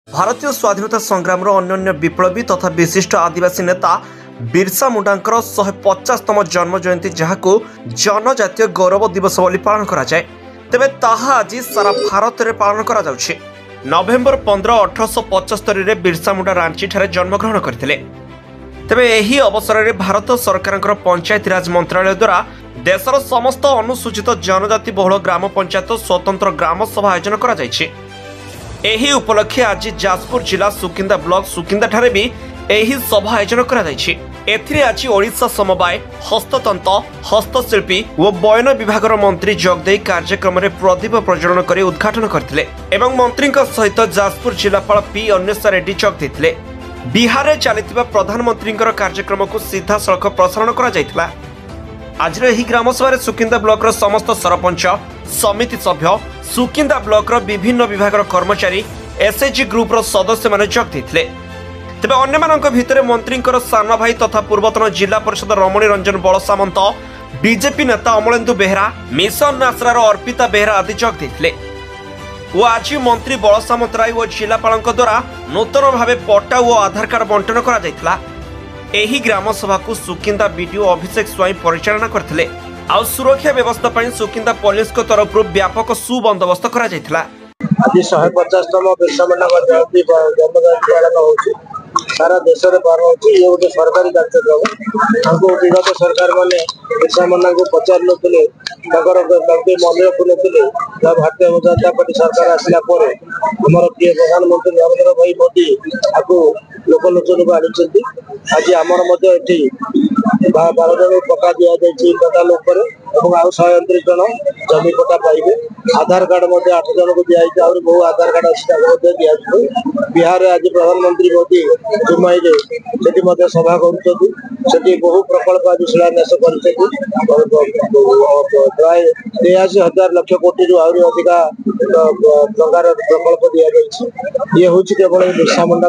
भारतीय स्वाधीनता संग्राम अन्य विप्लवी तथा विशिष्ट आदिवासी नेता बिरसा मुंडांकर 150तम जन्म जयंती जहां जनजातीय गौरव दिवस बोली पालन करा जाए तेबे ताहा आज सारा भारत में पालन करा जाउछि। नवेम्बर 15 1875 रे बिरसा मुंडा रांची ठारे जन्मग्रहण करथिले। तेबे एही अवसर में भारत सरकार पंचायती राज मंत्रालय द्वारा देशर समस्त अनुसूचित जनजाति बहुल ग्राम पंचायत स्वतंत्र ग्राम सभा आयोजन करा जायछि। एही उपलक्षे आज जाजपुर जिला सुकिंदा ब्लॉक सुकिंदा ठारे भी एही सभा आयोजन करा जायछि। एथिरे आज ओडिशा समवाय हस्ततंत्र हस्तशिल्पी और बयन विभाग मंत्री जोगदेई कार्यक्रम में प्रदीप प्रज्वलन कर उद्घाटन करथिले एवं मंत्री सहित जाजपुर जिलापाल पी अन्वेषा रेड्डी जोग देथिले। बिहार में चलता प्रधानमंत्री कार्यक्रम को सीधा सड़क प्रसारण करा जायथिला। आज एही ग्राम सभा सुकिंदा ब्लॉक समस्त सरपंच समिति सभ्य सुकिंदा ब्लॉक विभिन्न विभाग कर्मचारी एसएचजी ग्रुप सदस्य माने जोग देथिले। तेबे अन्य मानक भितर मंत्री साना भाई तथा पूर्वतन जिला परिषद रमणी रंजन बल सामंत बीजेपी नेता अमलेन्दु बेहरा मिशन आसरार अर्पिता बेहरा आदि जोग देथिले। वो आज मंत्री बल सामंतराय और जिलापाल द्वारा नूतन भाव पट्टा और आधार कार्ड बंटन करा जायथिला। एही ग्राम सभा को सुकिंदा बीडीओ अभिषेक स्वाई परिचालना करथिले। आ सुरक्षा व्यवस्था पर सुकिंदा पुलिस को तरफ व्यापक सुबंदोबस्त करा जायथिला। आज 150तम बिरसा मुंडा जयंती पालन होछि। सारा देश में पालन होछि। ये गोटे सरकारी कार्यक्रम हमको विगत सरकार माने बिरसा मुंडा को पचार नथिले मन रखुनथिले। भारतीय जनता पार्टी सरकार आसला पर हमर प्रिय प्रधानमंत्री नरेंद्र भाई मोदी आपको लोकलोचन को आनी। आज आमर मध्य एठी 12 जन पक्का दिया जायछि पट्टा लोक पर और आउ 129 जन जमी पट्टा पाइबे। आधार कार्ड 8 जन को दिया जाय और बहु आधार कार्ड दिया जाय। बिहार आज प्रधानमंत्री मोदी जुमाई से सभा कर बहु प्रकल्प आज शिलान्यास कर प्राय 83,000 लक्ष कोटी रु आहरी अधिका टंकार प्रकल्प दि जाए। ये हूँ केवल बिरसा मुंडा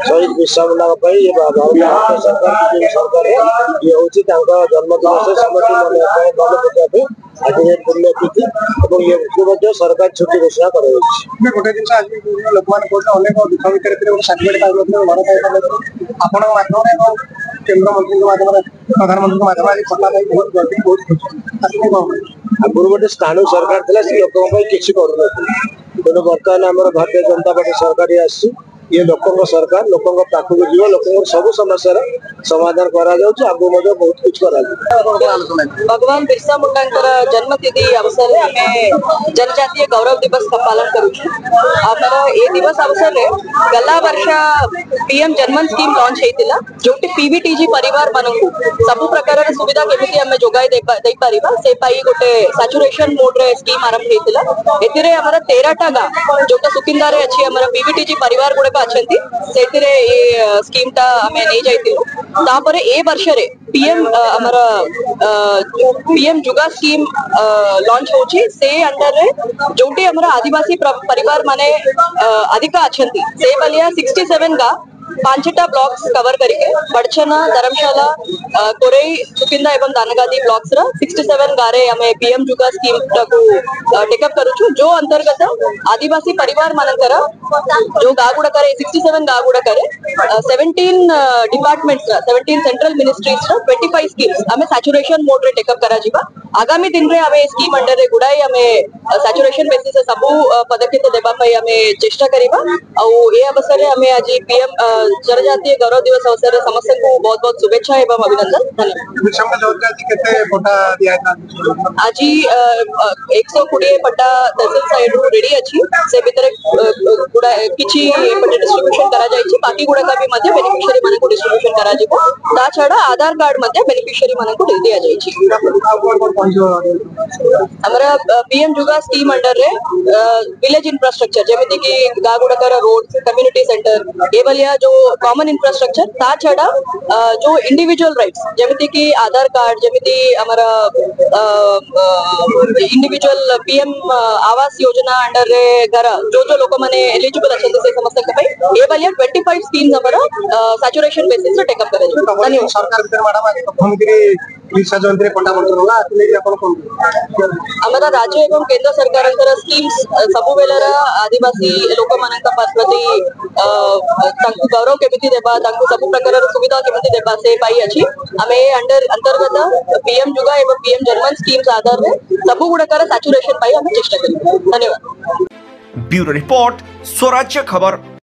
शहीद बिरसा मुंडा भारत सरकार सरकार ये हूँ जन्मदिन समस्त मन पकाए आज ये पुण्यतिथि और ये सरकार छुट्टी घोषणा कर गोटे जिन लोक अनेक दुख भितर केन्द्र मंत्री प्रधानमंत्री आगुरी गोटे स्थानीय सरकार था लोक किसी करूँ तेणु बर्तमान आम भारतीय जनता पार्टी सरकार आसी ये लोकों सरकार लोकों पाखक जीव लोकों सब समस्या समाधान करा आगु बहुत कुछ भगवान बिरसा मुंडा जन्मतिथि अवसर में आम जनजातीय गौरव दिवस का पालन कर ये दिवस अवसर में गला वर्ष पीएम जनमन स्कीम लॉन्च होता जो पीवीटीजी परिवार मानू सब प्रकार सुविधा केमी आम जोगाई से गोटे सैचुरेशन मोड रे स्कीम आरंभ होता। ए 13टा गाँव जो सुकिंदा रे अच्छी पीवीटीजी परिवार गुड़ाक अच्छा ये स्कीम टा आम नहीं जापर ए वर्ष रे पीएम जुगा स्कीम लॉन्च होची से अंडर रे जोटी हमरा आदिवासी परिवार माने अधिक अच्छा से बलिया 67 गा 5टा ब्लॉक्स कवर करके बड़छना धर्मशाला कोरई सुकिंदा एवं दानगादी ब्लॉक्स 67 गारे हमें पीएम जुगा स्कीम को टेकअप करूछु जो अंतर्गत आदिवासी परिवार मानकर जो गा गुड़ा करे 67 गा गुड़ा करे 17 डिपार्टमेंट्स 17 सेंट्रल मिनिस्ट्रीज 25 स्कीम्स हमें सैचुरेशन मोड रे टेकअप करा जिबा। आगामी दिन रे हमें स्कीम अंडर रे गुड़ाई हमें सैचुरेशन बेसिस सबु पदक्षेप देबा पई हमें चेष्टा करिबा और ये अवसर रे हमें आज पीएम जनजातीय गौरव दिवस अवसर समस्त को बहुत बहुत शुभेच्छा एवं अभिनंदन। धन्यवाद। आज 120 पट्टा तहसील साइड रेडी अच्छी से भीतर किछि पट्टा डिस्ट्रीब्यूशन करा जायछि बाकी गुड़ा का भी मध्य बेनिफिशियरी माने को डिस्ट्रीब्यूशन करा जिवो ता छडा आधार कार्ड मध्य बेनिफिशियरी माने को दिया जायछि। हमरा पीएम जुगा स्कीम अंडर रे विलेज इंफ्रास्ट्रक्चर जेमिति कि गा गुड़ा का रोड कम्युनिटी सेंटर ए बलिया जो कॉमन इंफ्रास्ट्रक्चर ता छडा जो इंडिविजुअल राइट्स जेमिति कि आधार कार्ड जेमिति हमारा individual PM Awas Yojana under रे घर जो लोक माने एलिजिबल अच्छे से समस्त के ए बलिया 25 स्कीम्स हमारा सैचुरेशन बेसिस रे टेकअप करे। धन्यवाद। सरकार ବିର୍ସା ଜୟନ୍ତୀରେ ପଣ୍ଡା ବଣ୍ଟନ ହେଲା ଆଥିଲାଗି ଆପଣ କଣ ଆମର ରାଜ୍ୟ ଏବଂ କେନ୍ଦ୍ର ସରକାରଙ୍କର ସ୍କିମ୍ସ ସବୁବେଳର ଆଦିବାସୀ ଲୋକମାନଙ୍କ ପ୍ରତି ତାଙ୍କୁ ଗୌରବ କେମିତି ଦେବା ତାଙ୍କୁ ସବୁ ପ୍ରକାରର ସୁବିଧା କେମିତି ଦେବା ସେ ପାଇଁ ଅଛି ଆମେ अंतर्गत पीएम जुगा एवं पीएम जर्मन स्कीम्स आधार में सबू गुड़ाकर सैचुरेशन पाई हमें चेष्टा करेंगे। धन्यवाद। ब्यूरो रिपोर्ट स्वराज्य खबर।